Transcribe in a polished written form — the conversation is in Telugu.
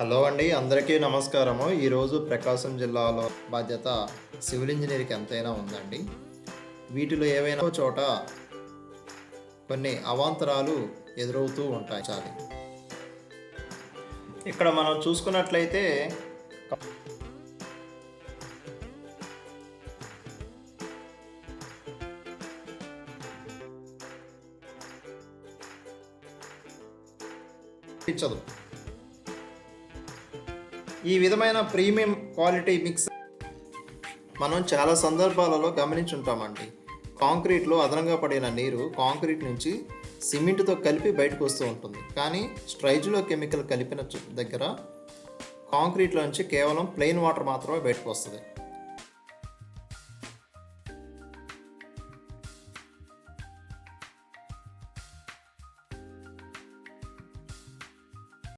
హలో అండి, అందరికీ నమస్కారము. ఈరోజు ప్రకాశం జిల్లాలో బాధ్యత సివిల్ ఇంజనీర్కి ఎంతైనా ఉందండి. వీటిలో ఏవైనా చోట కొన్ని అవాంతరాలు ఎదురవుతూ ఉంటాయి. చాలి ఇక్కడ మనం చూసుకున్నట్లయితే ఇచ్చదు. ఈ విధమైన ప్రీమియం క్వాలిటీ మిక్స్ మనం చాలా సందర్భాలలో గమనించుంటామండి. కాంక్రీట్లో అదనంగా పడిన నీరు కాంక్రీట్ నుంచి సిమెంట్తో కలిపి బయటకు వస్తూ ఉంటుంది. కానీ స్ట్రైజ్లో కెమికల్ కలిపిన దగ్గర కాంక్రీట్లో నుంచి కేవలం ప్లెయిన్ వాటర్ మాత్రమే బయటకు వస్తుంది.